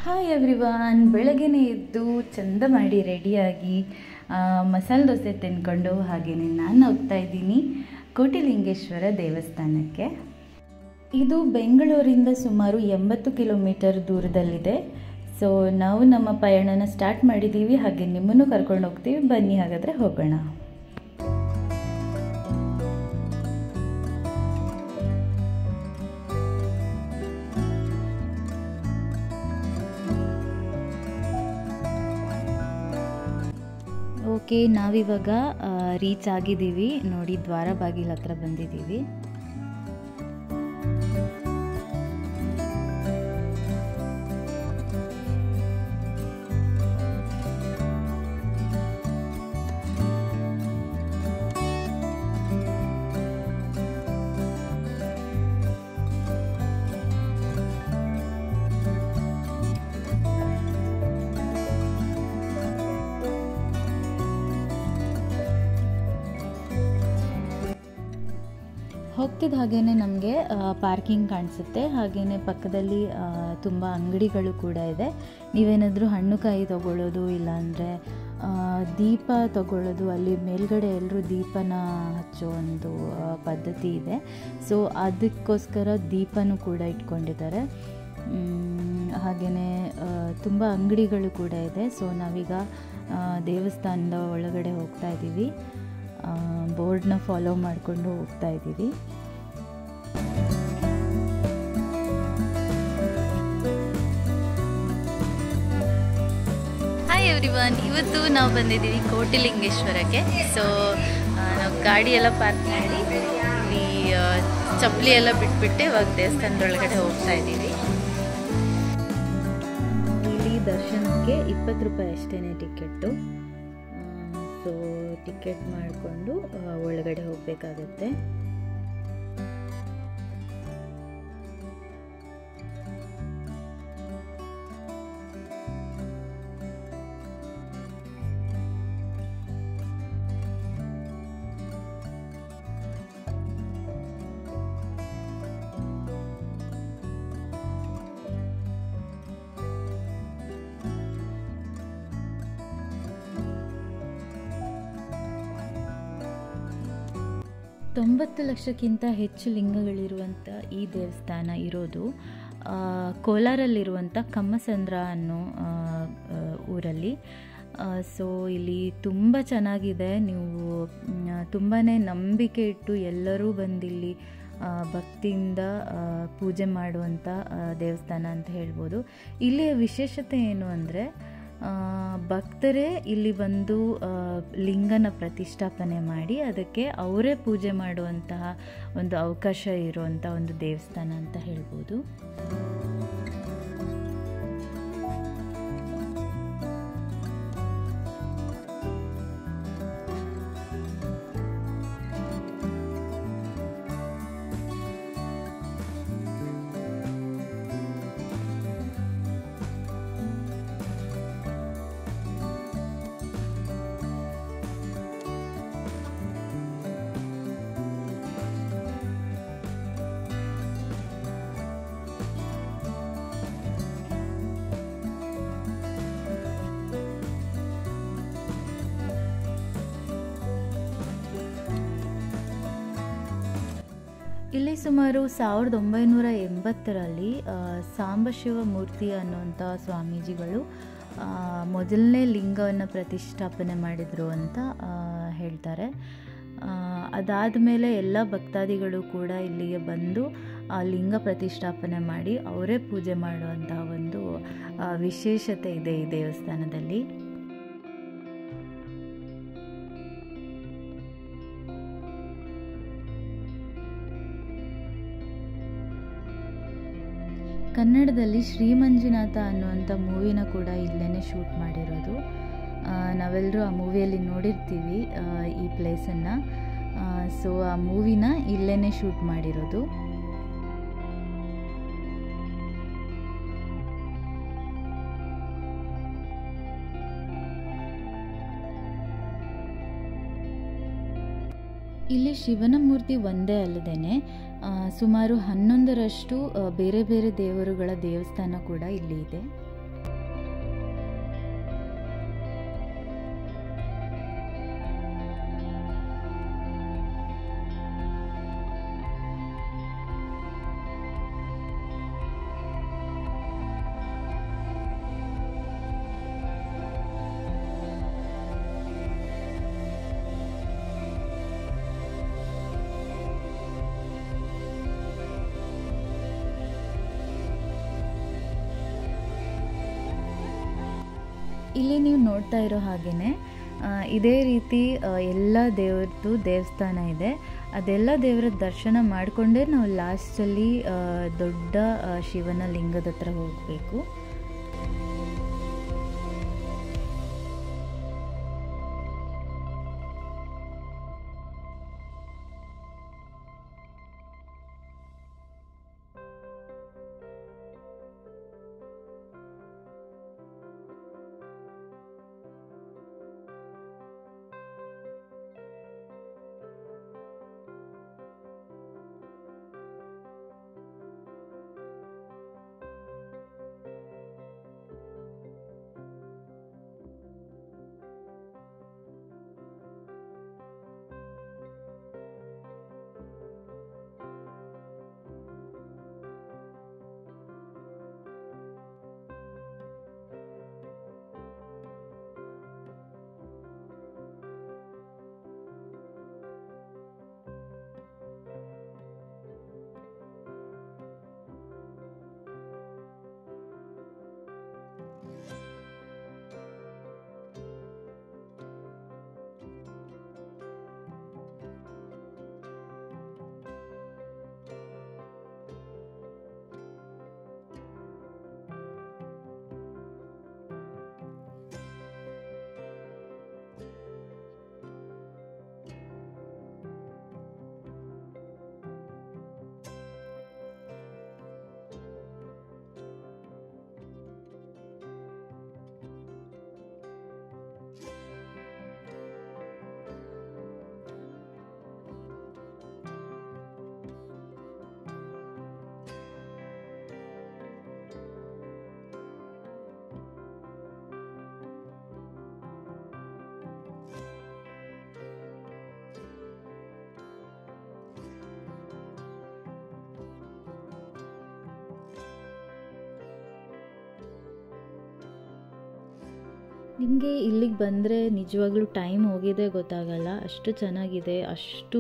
Hi everyone, ಬೆಳಗ್ಗೆನೇ ಎದ್ದು ಚಂದ ಮಾಡಿ ರೆಡಿಯಾಗಿ ಮಸಾಲೆ ದೋಸೆ ತಿನ್ಕೊಂಡು ಹಾಗೆಯೇ ನಾನು ಹೋಗ್ತಾ ಇದ್ದೀನಿ ಕೋಟಿಲಿಂಗೇಶ್ವರ ದೇವಸ್ಥಾನಕ್ಕೆ. ಇದು ಬೆಂಗಳೂರಿಂದ ಸುಮಾರು 80 ಕಿಲೋಮೀಟರ್ ದೂರದಲ್ಲಿದೆ. ಸೊ ನಾವು ನಮ್ಮ ಪಯಣನ ಸ್ಟಾರ್ಟ್ ಮಾಡಿದ್ದೀವಿ, ಹಾಗೆ ನಿಮ್ಮನ್ನು ಕರ್ಕೊಂಡು ಹೋಗ್ತೀವಿ. ಬನ್ನಿ ಹಾಗಾದರೆ ಹೋಗೋಣ. ಓಕೆ, ನಾವಿವಾಗ ರೀಚ್ ಆಗಿದ್ದೀವಿ ನೋಡಿ, ದ್ವಾರ ಬಾಗಿಲ ಹತ್ರ ಬಂದಿದ್ದೀವಿ. ಹೋಗ್ತಿದ್ದ ಹಾಗೇ ನಮಗೆ ಪಾರ್ಕಿಂಗ್ ಕಾಣಿಸುತ್ತೆ. ಹಾಗೆಯೇ ಪಕ್ಕದಲ್ಲಿ ತುಂಬ ಅಂಗಡಿಗಳು ಕೂಡ ಇದೆ. ನೀವೇನಾದರೂ ಹಣ್ಣು ಕಾಯಿ ತೊಗೊಳ್ಳೋದು ಇಲ್ಲಾಂದರೆ ದೀಪ ತೊಗೊಳ್ಳೋದು, ಅಲ್ಲಿ ಮೇಲ್ಗಡೆ ಎಲ್ಲರೂ ದೀಪನ ಹಚ್ಚೋ ಒಂದು ಪದ್ಧತಿ ಇದೆ. ಸೊ ಅದಕ್ಕೋಸ್ಕರ ದೀಪನೂ ಕೂಡ ಇಟ್ಕೊಂಡಿದ್ದಾರೆ. ಹಾಗೆಯೇ ತುಂಬ ಅಂಗಡಿಗಳು ಕೂಡ ಇದೆ. ಸೊ ನಾವೀಗ ದೇವಸ್ಥಾನದ ಒಳಗಡೆ ಹೋಗ್ತಾ ಇದ್ದೀವಿ. ಬೋರ್ಡ್ನ ಫಾಲೋ ಮಾಡಿಕೊಂಡು ಹೋಗ್ತಾ ಇದ್ದೀವಿ. ಹಾಯ್ ಎವ್ರಿವನ್, ಇವತ್ತು ನಾವು ಬಂದಿದ್ದೀವಿ ಕೋಟಿಲಿಂಗೇಶ್ವರಕ್ಕೆ. ಸೊ ನಾವು ಗಾಡಿ ಎಲ್ಲ ಪಾರ್ಕ್ ಮಾಡಿ ಇಲ್ಲಿ ಚಪ್ಪಲಿ ಎಲ್ಲ ಬಿಟ್ಬಿಟ್ಟು ಇವಾಗ ದೇವಸ್ಥಾನದೊಳಗಡೆ ಹೋಗ್ತಾ ಇದ್ದೀವಿ. ಇಲ್ಲಿ ದರ್ಶನಕ್ಕೆ 20 ರೂಪಾಯಿ ಅಷ್ಟೇ ಟಿಕೆಟ್ಟು. ಸೊ ಟಿಕೆಟ್ ಮಾಡಿಕೊಂಡು ಒಳಗಡೆ ಹೋಗಬೇಕಾಗತ್ತೆ. ತೊಂಬತ್ತು ಲಕ್ಷಕ್ಕಿಂತ ಹೆಚ್ಚು ಲಿಂಗಗಳಿರುವಂಥ ಈ ದೇವಸ್ಥಾನ ಇರೋದು ಕೋಲಾರಲ್ಲಿರುವಂಥ ಕಮ್ಮಸಂದ್ರ ಅನ್ನೋ ಊರಲ್ಲಿ. ಸೊ ಇಲ್ಲಿ ತುಂಬ ಚೆನ್ನಾಗಿದೆ. ನೀವು ತುಂಬಾ ನಂಬಿಕೆ ಇಟ್ಟು ಎಲ್ಲರೂ ಬಂದಿಲ್ಲಿ ಭಕ್ತಿಯಿಂದ ಪೂಜೆ ಮಾಡುವಂಥ ದೇವಸ್ಥಾನ ಅಂತ ಹೇಳ್ಬೋದು. ಇಲ್ಲಿಯ ವಿಶೇಷತೆ ಏನು ಅಂದರೆ, ಭಕ್ತರೇ ಇಲ್ಲಿ ಬಂದು ಲಿಂಗನ ಪ್ರತಿಷ್ಠಾಪನೆ ಮಾಡಿ ಅದಕ್ಕೆ ಅವರೇ ಪೂಜೆ ಮಾಡುವಂತಹ ಒಂದು ಅವಕಾಶ ಇರುವಂಥ ಒಂದು ದೇವಸ್ಥಾನ ಅಂತ ಹೇಳ್ಬೋದು. ಇಲ್ಲಿ ಸುಮಾರು 1980ರಲ್ಲಿ ಸಾಂಬಶಿವ ಮೂರ್ತಿ ಅನ್ನುವಂಥ ಸ್ವಾಮೀಜಿಗಳು ಮೊದಲನೇ ಲಿಂಗವನ್ನು ಪ್ರತಿಷ್ಠಾಪನೆ ಮಾಡಿದರು ಅಂತ ಹೇಳ್ತಾರೆ. ಅದಾದ ಮೇಲೆ ಎಲ್ಲ ಭಕ್ತಾದಿಗಳು ಕೂಡ ಇಲ್ಲಿಗೆ ಬಂದು ಆ ಲಿಂಗ ಪ್ರತಿಷ್ಠಾಪನೆ ಮಾಡಿ ಅವರೇ ಪೂಜೆ ಮಾಡುವಂಥ ಒಂದು ವಿಶೇಷತೆ ಇದೆ ಈ ದೇವಸ್ಥಾನದಲ್ಲಿ. ಕನ್ನಡದಲ್ಲಿ ಶ್ರೀ ಮಂಜುನಾಥ ಅನ್ನುವಂಥ ಮೂವಿನ ಕೂಡ ಇಲ್ಲೇ ಶೂಟ್ ಮಾಡಿರೋದು. ನಾವೆಲ್ಲರೂ ಆ ಮೂವಿಯಲ್ಲಿ ನೋಡಿರ್ತೀವಿ ಈ ಪ್ಲೇಸನ್ನು. ಸೊ ಆ ಮೂವಿನ ಇಲ್ಲೇ ಶೂಟ್ ಮಾಡಿರೋದು. ಇಲ್ಲಿ ಶಿವನ ಮೂರ್ತಿ ಒಂದೇ ಅಲ್ಲದೇನೆ ಸುಮಾರು 11ರಷ್ಟು ಬೇರೆ ಬೇರೆ ದೇವರುಗಳ ದೇವಸ್ಥಾನ ಕೂಡ ಇಲ್ಲಿ ಇದೆ. ಇಲ್ಲಿ ನೀವು ನೋಡ್ತಾ ಇರೋ ಹಾಗೆಯೇ ಇದೇ ರೀತಿ ಎಲ್ಲ ದೇವ್ರದ್ದು ದೇವಸ್ಥಾನ ಇದೆ. ಅದೆಲ್ಲ ದೇವರ ದರ್ಶನ ಮಾಡಿಕೊಂಡೇ ನಾವು ಲಾಸ್ಟಲ್ಲಿ ದೊಡ್ಡ ಶಿವನ ಲಿಂಗದ ಹತ್ರ ಹೋಗಬೇಕು. ನಿಮಗೆ ಇಲ್ಲಿಗೆ ಬಂದರೆ ನಿಜವಾಗ್ಲೂ ಟೈಮ್ ಹೋಗಿದ್ದೇ ಗೊತ್ತಾಗಲ್ಲ, ಅಷ್ಟು ಚೆನ್ನಾಗಿದೆ. ಅಷ್ಟು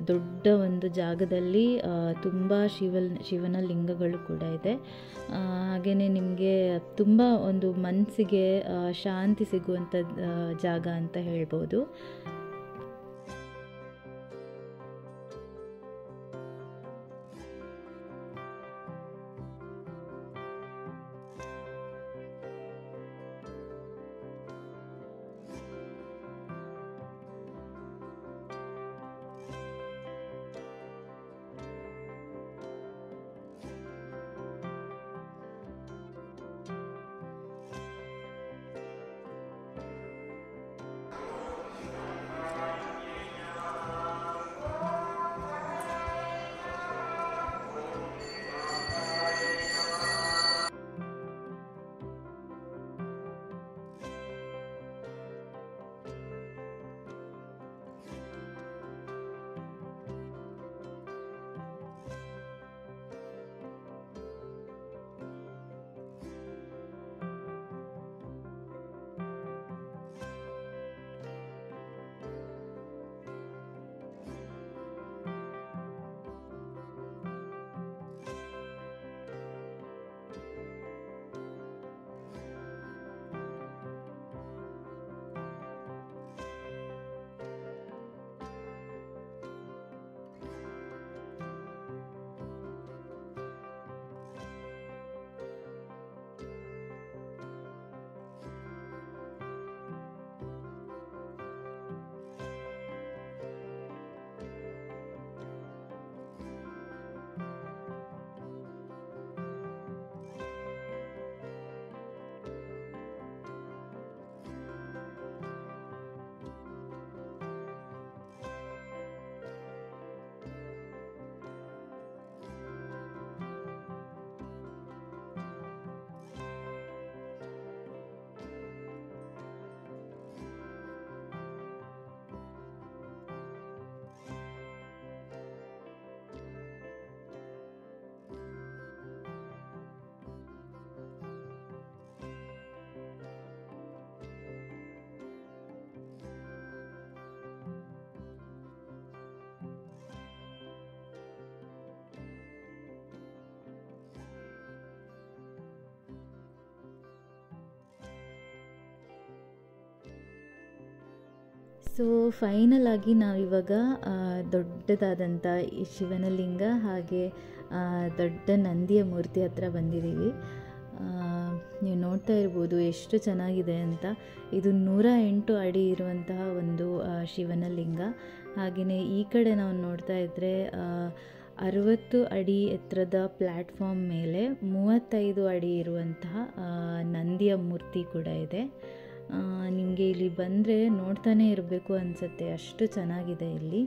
ದೊಡ್ಡ ಒಂದು ಜಾಗದಲ್ಲಿ ತುಂಬ ಶಿವನ ಲಿಂಗಗಳು ಕೂಡ ಇದೆ. ಹಾಗೆಯೇ ನಿಮಗೆ ತುಂಬ ಒಂದು ಮನಸ್ಸಿಗೆ ಶಾಂತಿ ಸಿಗುವಂಥ ಜಾಗ ಅಂತ ಹೇಳ್ಬೋದು. ಸೊ ಫೈನಲ್ ಆಗಿ ನಾವಿವಾಗ ದೊಡ್ಡದಾದಂಥ ಈ ಶಿವನ ಲಿಂಗ ಹಾಗೆ ದೊಡ್ಡ ನಂದಿಯ ಮೂರ್ತಿ ಹತ್ರ ಬಂದಿದ್ದೀವಿ. ನೀವು ನೋಡ್ತಾ ಇರ್ಬೋದು ಎಷ್ಟು ಚೆನ್ನಾಗಿದೆ ಅಂತ. ಇದು 108 ಅಡಿ ಇರುವಂತಹ ಒಂದು ಶಿವನ ಲಿಂಗ. ಹಾಗೆಯೇ ಈ ಕಡೆ ನಾವು ನೋಡ್ತಾ ಇದ್ದರೆ 60 ಅಡಿ ಎತ್ತರದ ಪ್ಲ್ಯಾಟ್ಫಾರ್ಮ್ ಮೇಲೆ 35 ಅಡಿ ಇರುವಂತಹ ನಂದಿಯ ಮೂರ್ತಿ ಕೂಡ ಇದೆ. ನಿಮಗೆ ಇಲ್ಲಿ ಬಂದರೆ ನೋಡ್ತಾನೆ ಇರಬೇಕು ಅನಿಸುತ್ತೆ, ಅಷ್ಟು ಚೆನ್ನಾಗಿದೆ ಇಲ್ಲಿ.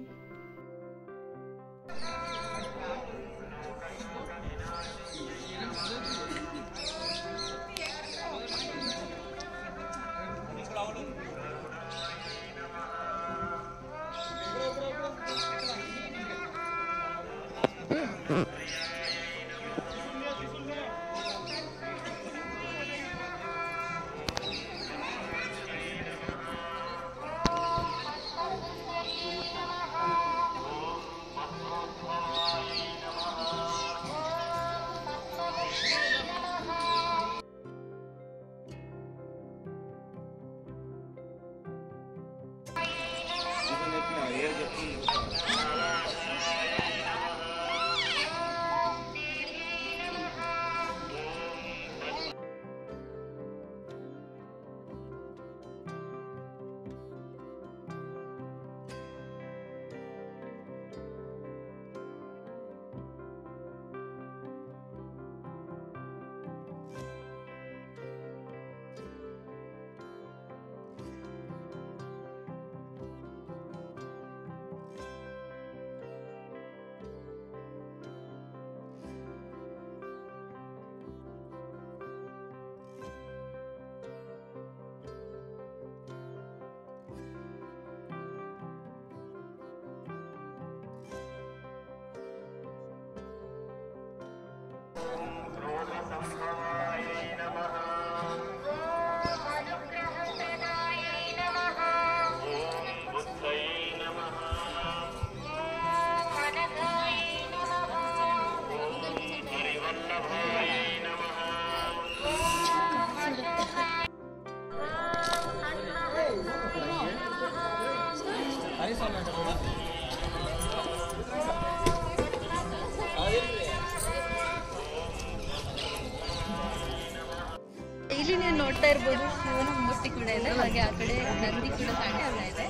ಇಲ್ಲಿ ನೀವು ನೋಡ್ತಾ ಇರ್ಬೋದು ಶಿವನ ಮೂರ್ತಿ ಕೂಡ ಇದೆ, ಹಾಗೆ ಆ ಕಡೆ ನಂದಿ ಕೂಡ ಕಾಣಿಸ್ತಾ ಇದೆ.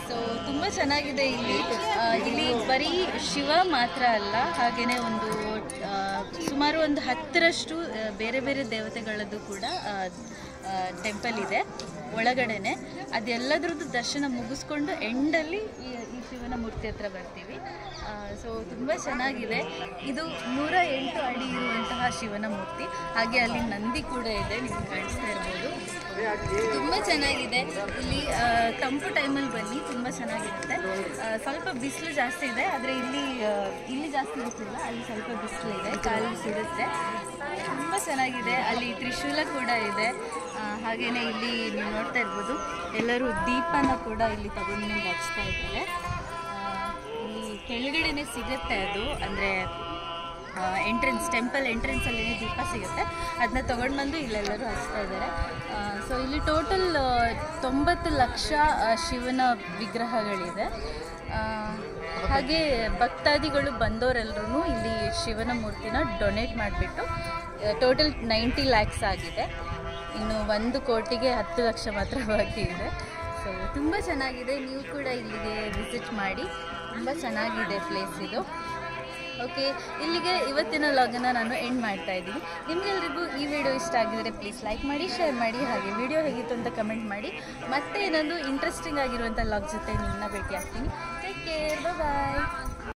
ಸೊ ತುಂಬ ಚೆನ್ನಾಗಿದೆ ಇಲ್ಲಿ. ಇಲ್ಲಿ ಬರೀ ಶಿವ ಮಾತ್ರ ಅಲ್ಲ, ಹಾಗೆಯೇ ಒಂದು ಸುಮಾರು ಒಂದು 10ರಷ್ಟು ಬೇರೆ ಬೇರೆ ದೇವತೆಗಳದ್ದು ಕೂಡ ಟೆಂಪಲ್ ಇದೆ ಒಳಗಡೆನೆ. ಅದೆಲ್ಲದ್ರದ್ದು ದರ್ಶನ ಮುಗಿಸ್ಕೊಂಡು ಎಂಡಲ್ಲಿ ಈ ಶಿವನ ಮೂರ್ತಿ ಹತ್ರ ಬರ್ತೀವಿ. ಸೊ ತುಂಬ ಚೆನ್ನಾಗಿದೆ. ಇದು 108 ಅಡಿ ಇರುವಂತಹ ಶಿವನ ಮೂರ್ತಿ. ಹಾಗೆ ಅಲ್ಲಿ ನಂದಿ ಕೂಡ ಇದೆ, ನಿಮ್ಗೆ ಕಾಣಿಸ್ತಾ ಇರ್ಬೋದು. ತುಂಬ ಚೆನ್ನಾಗಿದೆ. ಇಲ್ಲಿ ತಂಪು ಟೈಮಲ್ಲಿ ಬನ್ನಿ, ತುಂಬ ಚೆನ್ನಾಗಿರುತ್ತೆ. ಸ್ವಲ್ಪ ಬಿಸಿಲು ಜಾಸ್ತಿ ಇದೆ, ಆದರೆ ಇಲ್ಲಿ ಜಾಸ್ತಿ ಬಿಸಿಲಿಲ್ಲ, ಅಲ್ಲಿ ಸ್ವಲ್ಪ ಬಿಸಿಲು ಇದೆ, ಕಾಲು ಸಿಗುತ್ತೆ. ತುಂಬ ಚೆನ್ನಾಗಿದೆ. ಅಲ್ಲಿ ತ್ರಿಶೂಲ ಕೂಡ ಇದೆ. ಹಾಗೆಯೇ ಇಲ್ಲಿ ನೀವು ನೋಡ್ತಾ ಇರ್ಬೋದು ಎಲ್ಲರೂ ದೀಪನ ಕೂಡ ಇಲ್ಲಿ ತಗೊಂಡು ಹಚ್ತಾ ಇದ್ದಾರೆ. ಇಲ್ಲಿ ಕೆಳಗಡೆನೆ ಸಿಗುತ್ತೆ ಅದು, ಅಂದರೆ ಟೆಂಪಲ್ ಎಂಟ್ರೆನ್ಸಲ್ಲೇ ದೀಪ ಸಿಗುತ್ತೆ, ಅದನ್ನ ತೊಗೊಂಡು ಬಂದು ಇಲ್ಲೆಲ್ಲರೂ ಹಚ್ತಾ ಇದ್ದಾರೆ. ಸೊ ಇಲ್ಲಿ ಟೋಟಲ್ 90 ಲಕ್ಷ ಶಿವನ ವಿಗ್ರಹಗಳಿದೆ. ಹಾಗೆ ಭಕ್ತಾದಿಗಳು ಬಂದವರೆಲ್ಲರೂ ಇಲ್ಲಿ ಶಿವನ ಮೂರ್ತಿನ ಡೊನೇಟ್ ಮಾಡಿಬಿಟ್ಟು ಟೋಟಲ್ 90 ಲ್ಯಾಕ್ಸ್ ಆಗಿದೆ. ಇನ್ನು 1 ಕೋಟಿಗೆ 10 ಲಕ್ಷ ಮಾತ್ರ ಬಾಕಿ ಇದೆ. ಸೊ ತುಂಬ ಚೆನ್ನಾಗಿದೆ. ನೀವು ಕೂಡ ಇಲ್ಲಿಗೆ ವಿಸಿಟ್ ಮಾಡಿ, ತುಂಬ ಚೆನ್ನಾಗಿದೆ ಪ್ಲೇಸ್ ಇದು. ಓಕೆ, ಇಲ್ಲಿಗೆ ಇವತ್ತಿನ ವ್ಲಾಗನ್ನು ನಾನು ಎಂಡ್ ಮಾಡ್ತಾ ಇದ್ದೀನಿ. ನಿಮಗೆಲ್ರಿಗೂ ಈ ವಿಡಿಯೋ ಇಷ್ಟ ಆಗಿದರೆ ಪ್ಲೀಸ್ ಲೈಕ್ ಮಾಡಿ, ಶೇರ್ ಮಾಡಿ, ಹಾಗೆ ವಿಡಿಯೋ ಹೇಗಿತ್ತು ಅಂತ ಕಮೆಂಟ್ ಮಾಡಿ. ಮತ್ತೆ ಇನ್ನೊಂದು ಇಂಟ್ರೆಸ್ಟಿಂಗ್ ಆಗಿರುವಂಥ ವ್ಲಾಗ್ ಜೊತೆ ನಿಮ್ಮನ್ನ ಭೇಟಿ ಆಗ್ತೀನಿ. ಟೇಕ್ ಕೇರ್, ಬಾಯ್.